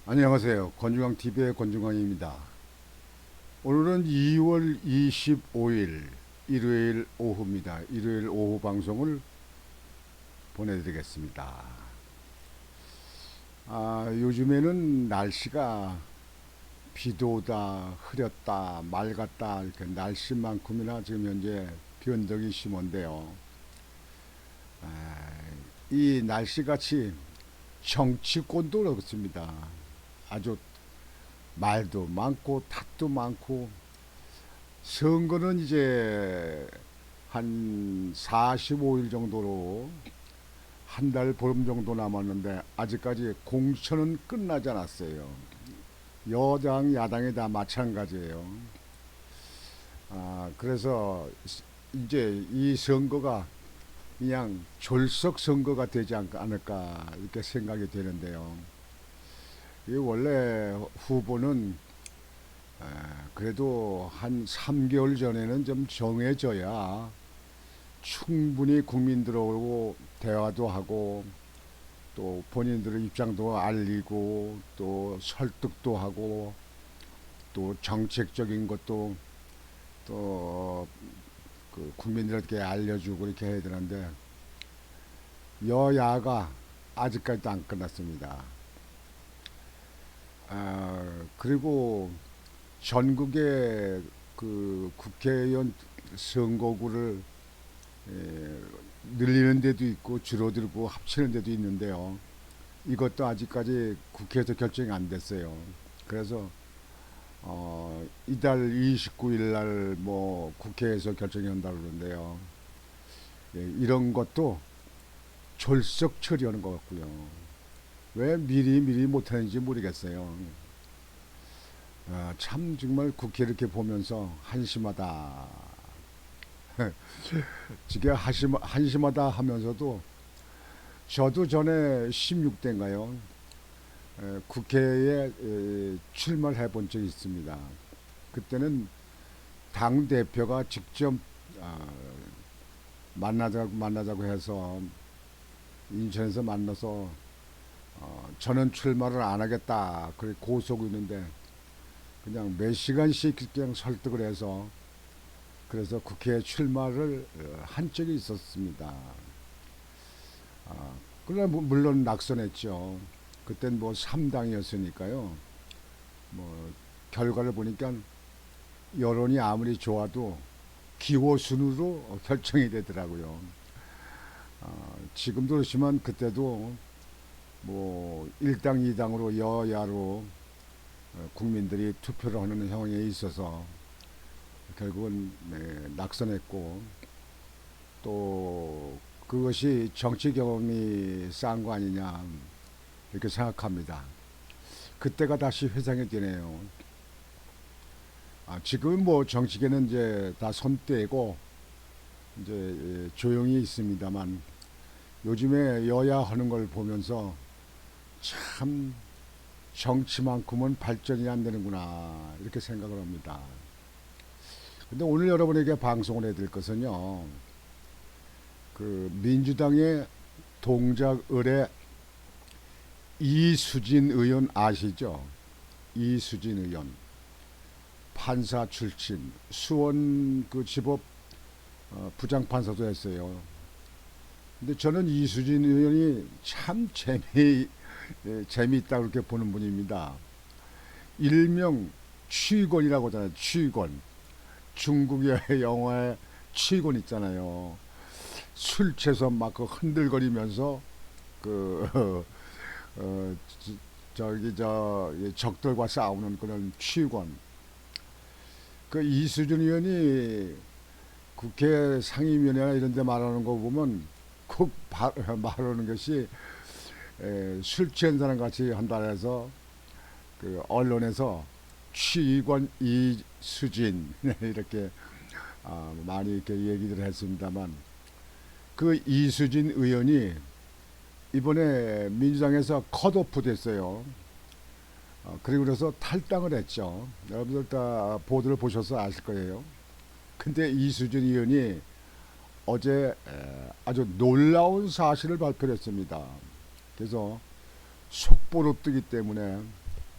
안녕하세요. 권중광TV의 권중광입니다. 오늘은 2월 25일 일요일 오후입니다. 일요일 오후 방송을 보내드리겠습니다. 요즘에는 날씨가 비도 오다, 흐렸다, 맑았다 이렇게 날씨만큼이나 지금 현재 변덕이 심한데요. 이 날씨같이 정치권도 그렇습니다. 아주 말도 많고 탓도 많고 선거는 이제 한 45일 정도로 한 달 보름 정도 남았는데 아직까지 공천은 끝나지 않았어요. 여당 야당이 다 마찬가지예요. 그래서 이제 이 선거가 그냥 졸속 선거가 되지 않을까 이렇게 생각이 되는데요. 이 원래 후보는 그래도 한 3개월 전에는 좀 정해져야 충분히 국민들하고 대화도 하고 또 본인들의 입장도 알리고 또 설득도 하고 또 정책적인 것도 또 그 국민들에게 알려주고 이렇게 해야 되는데 여야가 아직까지도 안 끝났습니다. 그리고 전국의 그 국회의원 선거구를 늘리는 데도 있고 줄어들고 합치는 데도 있는데요. 이것도 아직까지 국회에서 결정이 안 됐어요. 그래서 이달 29일 날 뭐 국회에서 결정이 한다고 그러는데요. 이런 것도 졸속 처리하는 것 같고요. 왜 미리 못하는지 모르겠어요. 참 정말 국회 이렇게 보면서 한심하다. 지게 한심하다 하면서도 저도 전에 16대인가요? 국회에 출마를 해본 적이 있습니다. 그때는 당 대표가 직접 만나자고 해서 인천에서 만나서 저는 출마를 안 하겠다. 그래 고소하고 있는데 그냥 몇 시간씩 그냥 설득을 해서 그래서 국회에 출마를 한 적이 있었습니다. 그러나 물론 낙선했죠. 그땐 뭐 3당이었으니까요. 뭐 결과를 보니까 여론이 아무리 좋아도 기호순으로 결정이 되더라고요. 지금도 그렇지만 그때도 뭐 1당 2당으로 여야로 국민들이 투표를 하는 상황에 있어서 결국은 낙선했고 또 그것이 정치 경험이 쌓은 거 아니냐 이렇게 생각합니다. 그때가 다시 회상이 되네요. 지금은 뭐 정치계는 이제 다 손떼고 이제 조용히 있습니다만 요즘에 여야 하는 걸 보면서 참 정치만큼은 발전이 안 되는구나 이렇게 생각을 합니다. 근데 오늘 여러분에게 방송을 해드릴 것은요, 그 민주당의 동작 의뢰 이수진 의원 아시죠? 이수진 의원 판사 출신 수원 그 지법 부장판사도 했어요. 근데 저는 이수진 의원이 참 재미있다 그렇게 보는 분입니다. 일명 취권이라고 하잖아요. 취권. 중국의 영화에 취권 있잖아요. 술 취해서 막 그 흔들거리면서 그 어, 저기 저 적들과 싸우는 그런 취권. 그 이수준 의원이 국회 상임위원회나 이런 데 말하는 거 보면 꼭 말하는 것이 술 취한 사람 같이 한다 해서 그 언론에서 취권 이수진 이렇게 많이 이렇게 얘기를 했습니다만 그 이수진 의원이 이번에 민주당에서 컷오프 됐어요. 그리고 그래서 탈당을 했죠. 여러분들 다 보도를 보셔서 아실 거예요. 근데 이수진 의원이 어제 아주 놀라운 사실을 발표했습니다. 그래서 속보로 뜨기 때문에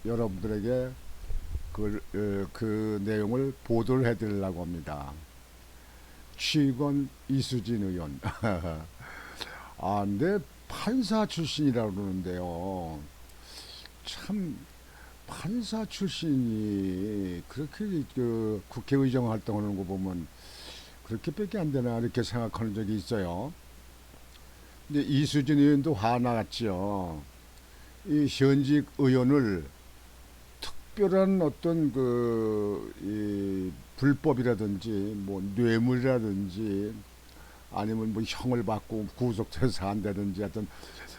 여러분들에게 그 내용을 보도를 해드리려고 합니다. 취권 이수진 의원. 아, 근데 판사 출신이라고 그러는데요. 참 판사 출신이 그렇게 그 국회의정 활동하는 거 보면 그렇게밖에 안 되나 이렇게 생각하는 적이 있어요. 근데 이수진 의원도 화나갔지요. 이 현직 의원을 특별한 어떤 이 불법이라든지 뭐 뇌물이라든지 아니면 뭐 형을 받고 구속돼서 한다든지 하여튼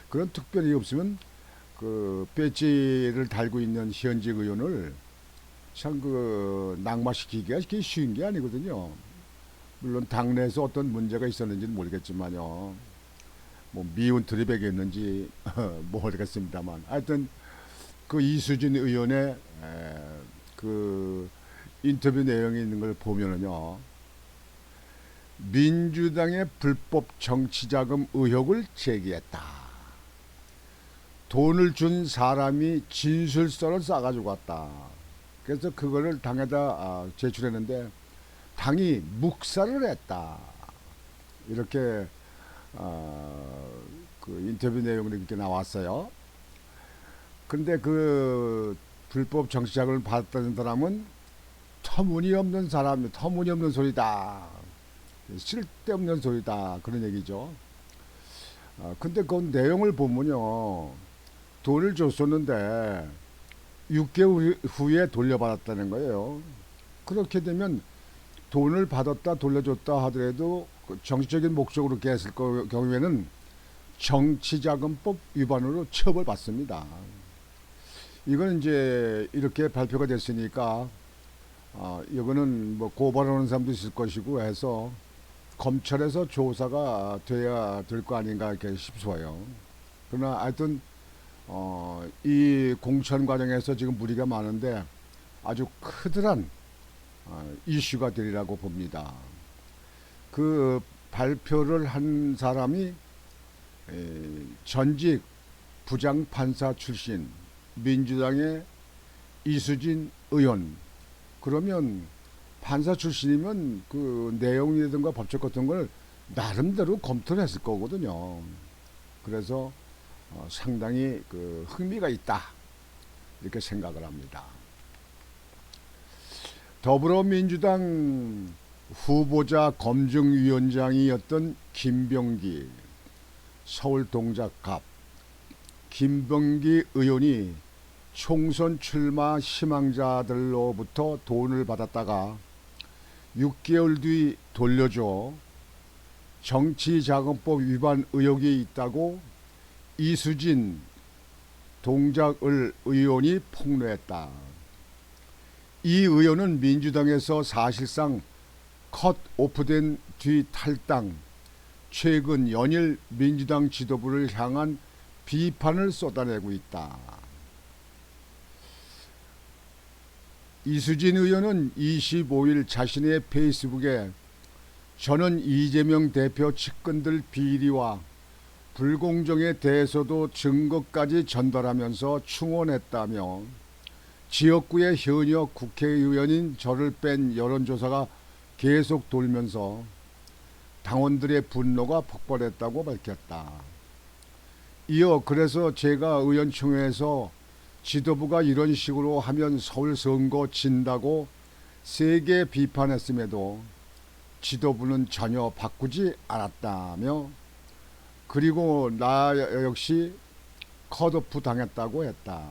그런 특별히 없으면 그 배지를 달고 있는 현직 의원을 참 그 낙마시키기가 그렇게 쉬운 게 아니거든요. 물론 당내에서 어떤 문제가 있었는지는 모르겠지만요. 뭐 미운 드립이겠는지 모르겠습니다만 하여튼 그 이수진 의원의 그 인터뷰 내용이 있는 걸 보면은요. 민주당의 불법 정치자금 의혹을 제기했다. 돈을 준 사람이 진술서를 싸가지고 왔다. 그래서 그거를 당에다 제출했는데 당이 묵살을 했다. 이렇게 그 인터뷰 내용이 이렇게 나왔어요. 근데 그 불법 정치자금을 받았다는 사람은 터무니없는 사람, 터무니없는 소리다. 쓸데없는 소리다. 그런 얘기죠. 근데 그 내용을 보면요. 돈을 줬었는데 6개월 후에 돌려받았다는 거예요. 그렇게 되면 돈을 받았다 돌려줬다 하더라도 그 정치적인 목적으로 이렇게 했을 경우에는 정치자금법 위반으로 처벌받습니다. 이건 이제 이렇게 발표가 됐으니까 이거는 뭐 고발하는 사람도 있을 것이고 해서 검찰에서 조사가 돼야 될 거 아닌가 이렇게 싶어요. 그러나 하여튼 이 공천 과정에서 지금 무리가 많은데 아주 크드란 이슈가 되리라고 봅니다. 그 발표를 한 사람이 전직 부장판사 출신 민주당의 이수진 의원. 그러면 판사 출신이면 그 내용이라든가 법적 같은 걸 나름대로 검토를 했을 거거든요. 그래서 상당히 그 흥미가 있다 이렇게 생각을 합니다. 더불어민주당 후보자 검증위원장이었던 김병기 서울 동작갑 김병기 의원이 총선 출마 희망자들로부터 돈을 받았다가 6개월 뒤 돌려줘 정치자금법 위반 의혹이 있다고 이수진 동작을 의원이 폭로했다. 이 의원은 민주당에서 사실상 컷오프된 뒤 탈당, 최근 연일 민주당 지도부를 향한 비판을 쏟아내고 있다. 이수진 의원은 25일 자신의 페이스북에 저는 이재명 대표 측근들 비리와 불공정에 대해서도 증거까지 전달하면서 충원했다며 지역구의 현역 국회의원인 저를 뺀 여론조사가 계속 돌면서 당원들의 분노가 폭발했다고 밝혔다. 이어 그래서 제가 의원총회에서 지도부가 이런 식으로 하면 서울 선거 진다고 세게 비판했음에도 지도부는 전혀 바꾸지 않았다며 그리고 나 역시 컷오프 당했다고 했다.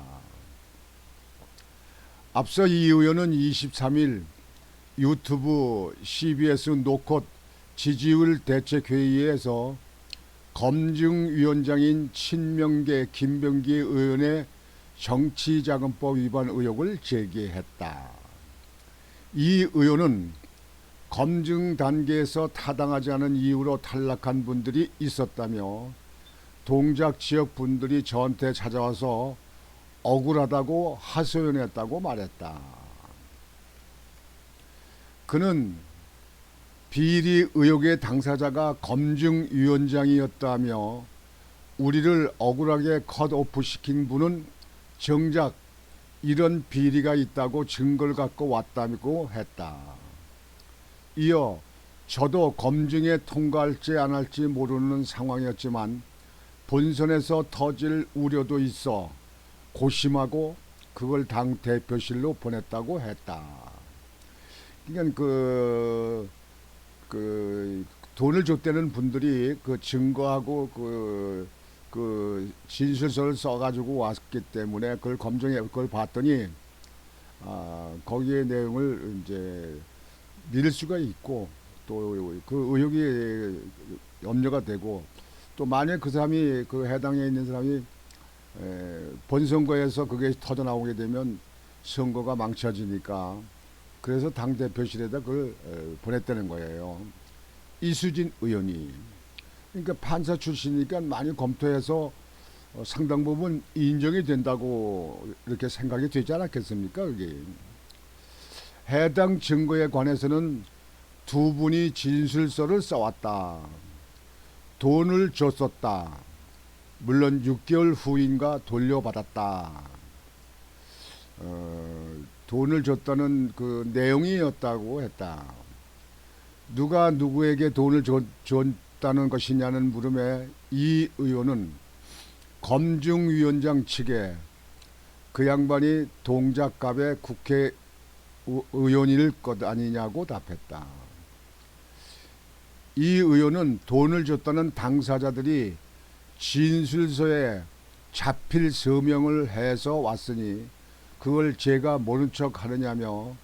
앞서 이 의원은 23일 유튜브 CBS 노컷 지지율 대책회의에서 검증위원장인 친명계 김병기 의원의 정치자금법 위반 의혹을 제기했다. 이 의원은 검증 단계에서 타당하지 않은 이유로 탈락한 분들이 있었다며 동작 지역 분들이 저한테 찾아와서 억울하다고 하소연했다고 말했다. 그는 비리 의혹의 당사자가 검증위원장이었다며 우리를 억울하게 컷오프 시킨 분은 정작 이런 비리가 있다고 증거를 갖고 왔다고 했다. 이어 저도 검증에 통과할지 안 할지 모르는 상황이었지만 본선에서 터질 우려도 있어 고심하고 그걸 당 대표실로 보냈다고 했다. 그러니까 그 돈을 줬다는 분들이 그 증거하고 그 진술서를 써가지고 왔기 때문에 그걸 검증해 그걸 봤더니 거기에 내용을 이제 믿을 수가 있고 또 그 의혹이 염려가 되고 또 만약 그 사람이 그 해당에 있는 사람이 본선거에서 그게 터져 나오게 되면 선거가 망쳐지니까 그래서 당 대표실에다 그걸 보냈다는 거예요. 이수진 의원이 그러니까 판사 출신이니까 많이 검토해서 상당 부분 인정이 된다고 이렇게 생각이 되지 않았겠습니까? 그게 해당 증거에 관해서는 두 분이 진술서를 써왔다. 돈을 줬었다. 물론 6개월 후인가 돌려받았다. 돈을 줬다는 그 내용이었다고 했다. 누가 누구에게 돈을 줬다는 것이냐는 물음에 이 의원은 검증위원장 측에 그 양반이 동작갑의 국회의원일 것 아니냐고 답했다. 이 의원은 돈을 줬다는 당사자들이 진술서에 자필 서명을 해서 왔으니 그걸 제가 모른 척 하느냐며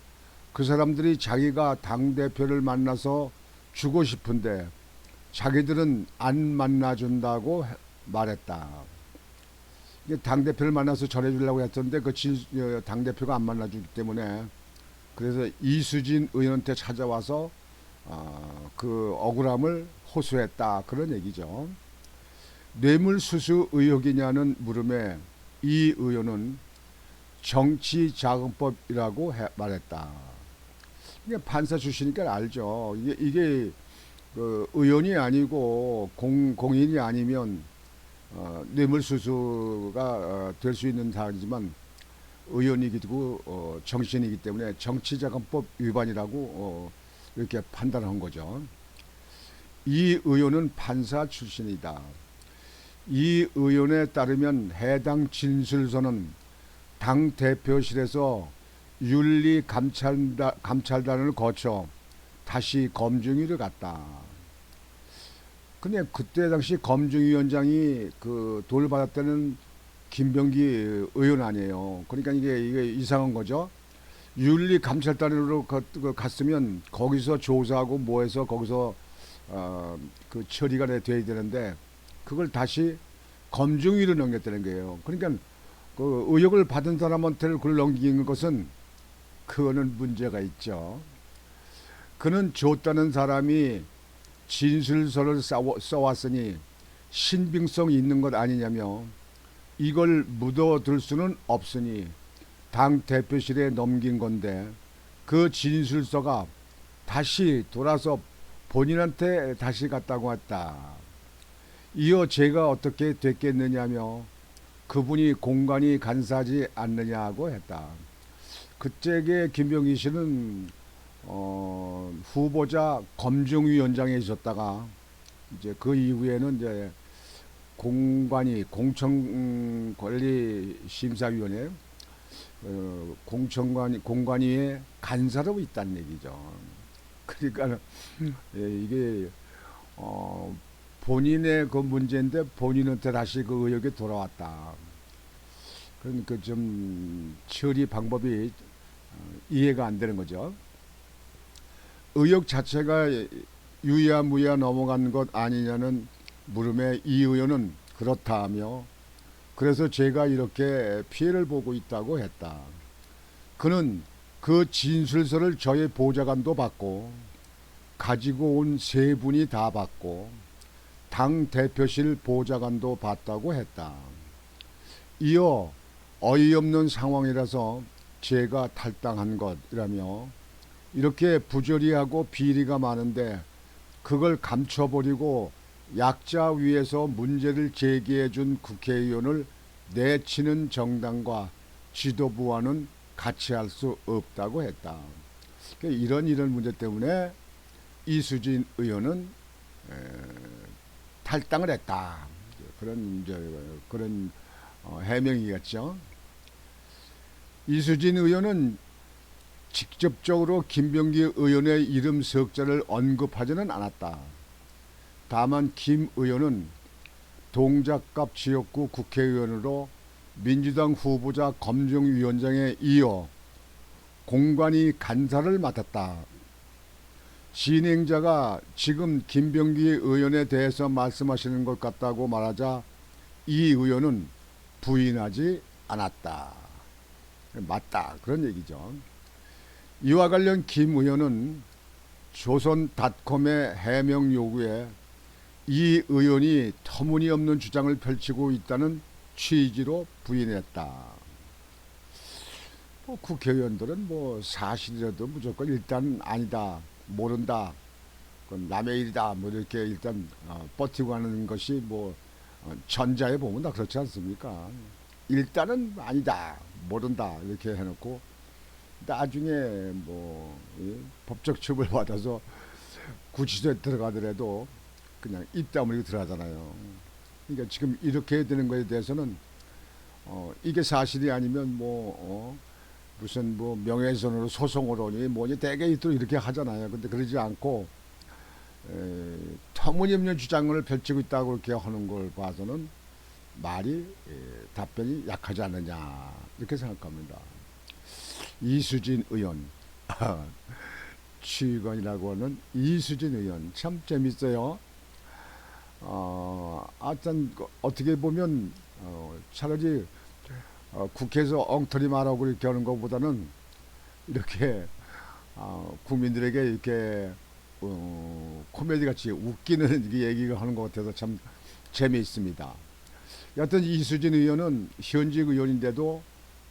그 사람들이 자기가 당대표를 만나서 주고 싶은데 자기들은 안 만나준다고 말했다. 당대표를 만나서 전해주려고 했던데 그 당대표가 안 만나주기 때문에 그래서 이수진 의원한테 찾아와서 그 억울함을 호소했다. 그런 얘기죠. 뇌물수수 의혹이냐는 물음에 이 의원은 정치자금법이라고 말했다. 이게 판사 출신이니까 알죠. 이게 그 의원이 아니고 공인이 아니면 뇌물수수가 될 수 있는 사항이지만 의원이기도 정신이기 때문에 정치자금법 위반이라고 이렇게 판단한 거죠. 이 의원은 판사 출신이다. 이 의원에 따르면 해당 진술서는 당 대표실에서 윤리감찰단을 거쳐 다시 검증위를 갔다. 근데 그때 당시 검증위원장이 그 돈을 받았다는 김병기 의원 아니에요. 그러니까 이게 이상한 거죠. 윤리감찰단으로 갔으면 거기서 조사하고 뭐해서 거기서 그 처리가 돼야 되는데 그걸 다시 검증위로 넘겼다는 거예요. 그러니까 그 의혹을 받은 사람한테 그걸 넘기는 것은 그거는 문제가 있죠. 그는 줬다는 사람이 진술서를 써왔으니 신빙성 있는 것 아니냐며 이걸 묻어둘 수는 없으니 당 대표실에 넘긴 건데 그 진술서가 다시 돌아서 본인한테 다시 갔다고 했다. 이어 제가 어떻게 됐겠느냐며 그분이 공간이 간사하지 않느냐고 했다. 그때의 김병기 씨는 후보자 검증위원장에 있었다가 이제 그 이후에는 이제 공천관리심사위원회 공관위의 간사로 있다는 얘기죠. 그러니까 이게 본인의 그 문제인데 본인한테 다시 그 의혹이 돌아왔다. 그러니까 좀 처리 방법이 이해가 안 되는 거죠. 의혹 자체가 유야무야 넘어간 것 아니냐는 물음에 이 의원은 그렇다 하며 그래서 제가 이렇게 피해를 보고 있다고 했다. 그는 그 진술서를 저의 보좌관도 받고 가지고 온 세 분이 다 받고 당 대표실 보좌관도 받다고 했다. 이어 어이없는 상황이라서 제가 탈당한 것이라며 이렇게 부조리하고 비리가 많은데 그걸 감춰버리고 약자 위에서 문제를 제기해 준 국회의원을 내치는 정당과 지도부와는 같이 할 수 없다고 했다. 그러니까 이런 문제 때문에 이수진 의원은 에, 탈당을 했다. 그런 해명이겠죠. 이수진 의원은 직접적으로 김병기 의원의 이름 석자를 언급하지는 않았다. 다만 김 의원은 동작갑 지역구 국회의원으로 민주당 후보자 검증위원장에 이어 공관위 간사를 맡았다. 진행자가 지금 김병기 의원에 대해서 말씀하시는 것 같다고 말하자 이 의원은 부인하지 않았다. 맞다. 그런 얘기죠. 이와 관련 김 의원은 조선닷컴의 해명 요구에 이 의원이 터무니없는 주장을 펼치고 있다는 취지로 부인했다. 국회의원들은 사실이라도 무조건 일단 아니다, 모른다, 그건 남의 일이다, 이렇게 일단 버티고 가는 것이 전자에 보면 다 그렇지 않습니까? 일단은 아니다, 모른다 이렇게 해놓고 나중에 법적 처벌 받아서 구치소에 들어가더라도 그냥 입 다물고 들어가잖아요. 그러니까 지금 이렇게 되는 것에 대해서는 이게 사실이 아니면 무슨 명예훼손으로 소송으로니 뭐니 대개 또 이렇게 하잖아요. 근데 그러지 않고 터무니없는 주장을 펼치고 있다고 그렇게 하는 걸 봐서는 말이 답변이 약하지 않느냐 이렇게 생각합니다. 이수진 의원 취의원이라고 하는 이수진 의원 참 재밌어요. 하여튼 어떻게 보면 차라리 국회에서 엉터리 말하고 이렇게 하는 것보다는 이렇게 국민들에게 이렇게 코미디 같이 웃기는 얘기를 하는 것 같아서 참 재미있습니다. 여하튼 이수진 의원은 현직 의원인데도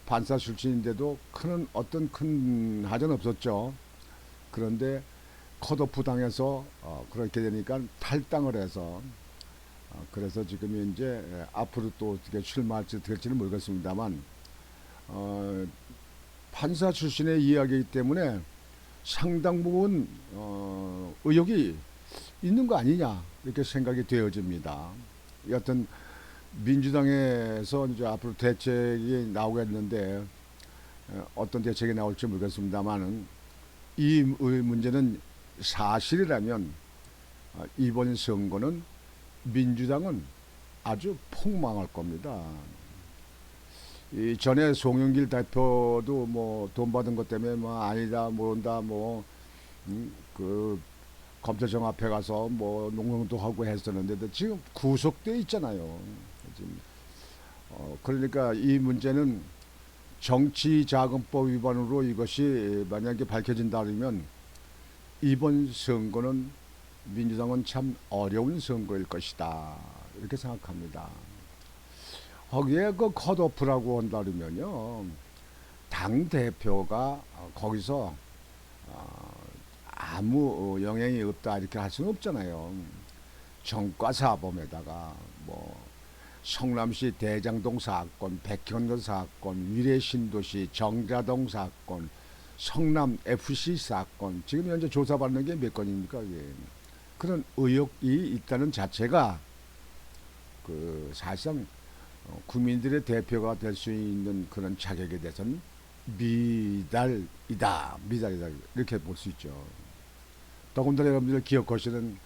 판사 출신인데도 큰 하전 없었죠. 그런데 컷오프 당해서 그렇게 되니까 탈당을 해서 그래서 지금 이제 앞으로 또 어떻게 출마할지 될지는 모르겠습니다만 판사 출신의 이야기이기 때문에 상당 부분 의혹이 있는 거 아니냐 이렇게 생각이 되어집니다. 여하튼 민주당에서 이제 앞으로 대책이 나오겠는데 어떤 대책이 나올지 모르겠습니다만은 이 문제는 사실이라면 이번 선거는 민주당은 아주 폭망할 겁니다. 이 전에 송영길 대표도 돈 받은 것 때문에 아니다 모른다 그 검찰청 앞에 가서 농성도 하고 했었는데 지금 구속돼 있잖아요. 지금 그러니까 이 문제는 정치자금법 위반으로 이것이 만약에 밝혀진다면 이번 선거는 민주당은 참 어려운 선거일 것이다 이렇게 생각합니다. 거기에 그 컷오프라고 한다면요 당 대표가 거기서 아무 영향이 없다 이렇게 할 수는 없잖아요. 정과사범에다가 성남시 대장동 사건, 백현건 사건, 위례신도시 정자동 사건, 성남 FC 사건 지금 현재 조사받는 게 몇 건입니까? 이게. 그런 의혹이 있다는 자체가 사실상 국민들의 대표가 될 수 있는 그런 자격에 대해서는 미달이다 이렇게 볼 수 있죠. 더군다나 여러분들 기억하시는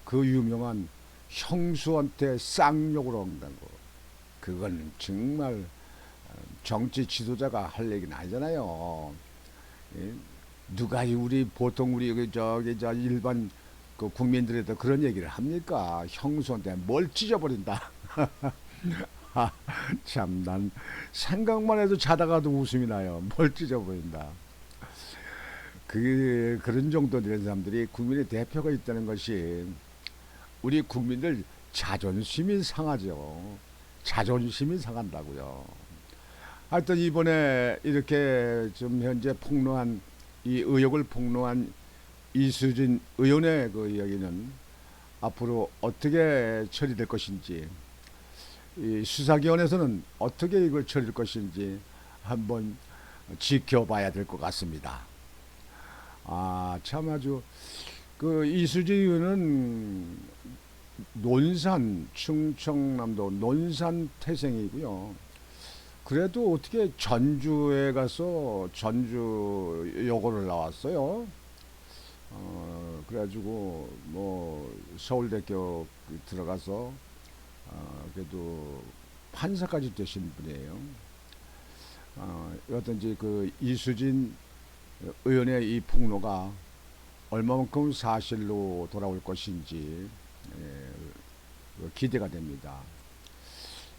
그 유명한 형수한테 쌍욕을 한다는 거, 그건 정말 정치 지도자가 할 얘기는 아니잖아요. 누가 보통 우리 일반 그 국민들에도 그런 얘기를 합니까? 형수한테 뭘 찢어버린다. 참 난 생각만 해도 자다가도 웃음이 나요. 뭘 찢어버린다. 그런 정도 되는 사람들이 국민의 대표가 있다는 것이 우리 국민들 자존심이 상하죠. 자존심이 상한다고요. 하여튼 이번에 이렇게 좀 현재 폭로한 이 의혹을 폭로한 이수진 의원의 그 이야기는 앞으로 어떻게 처리될 것인지, 이 수사기관에서는 어떻게 이걸 처리할 것인지, 한번 지켜봐야 될 것 같습니다. 아, 참 아주 그 이수지 의원은 논산 충청남도 논산 태생이고요. 그래도 어떻게 전주에 가서 전주 여고를 나왔어요. 그래가지고 뭐 서울대교 들어가서 그래도 판사까지 되신 분이에요. 어떤지 그 이수진 의원의 이 폭로가 얼마만큼 사실로 돌아올 것인지 기대가 됩니다.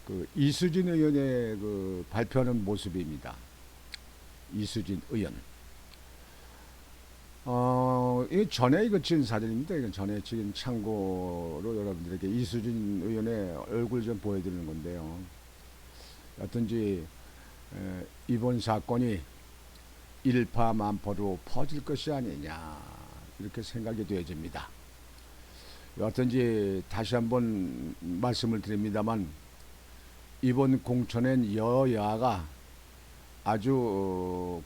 그 이수진 의원의 그 발표하는 모습입니다. 이수진 의원. 이 전에 이거 찍은 사진입니다. 이건 전에 찍은 참고로 여러분들에게 이수진 의원의 얼굴 좀 보여드리는 건데요. 어떤지 이번 사건이 일파만파로 퍼질 것이 아니냐 이렇게 생각이 되어집니다. 어떤지 다시 한번 말씀을 드립니다만 이번 공천엔 여야가 아주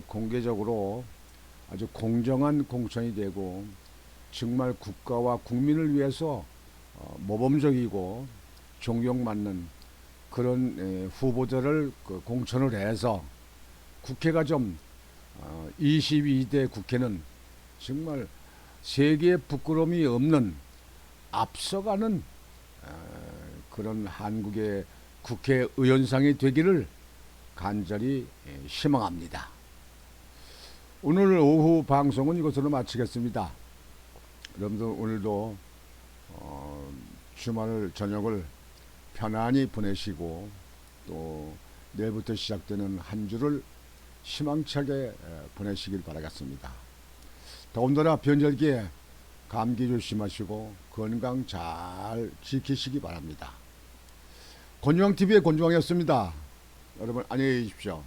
공개적으로 아주 공정한 공천이 되고 정말 국가와 국민을 위해서 모범적이고 존경받는 그런 후보들을 공천을 해서 국회가 좀 22대 국회는 정말 세계에 부끄러움이 없는 앞서가는 그런 한국의 국회의원상이 되기를 간절히 희망합니다. 오늘 오후 방송은 이것으로 마치겠습니다. 여러분들 오늘도 주말 저녁을 편안히 보내시고 또 내일부터 시작되는 한 주를 희망차게 보내시길 바라겠습니다. 더군다나 변절기에 감기 조심하시고 건강 잘 지키시기 바랍니다. 권중왕TV의 권중왕이었습니다. 여러분 안녕히 계십시오.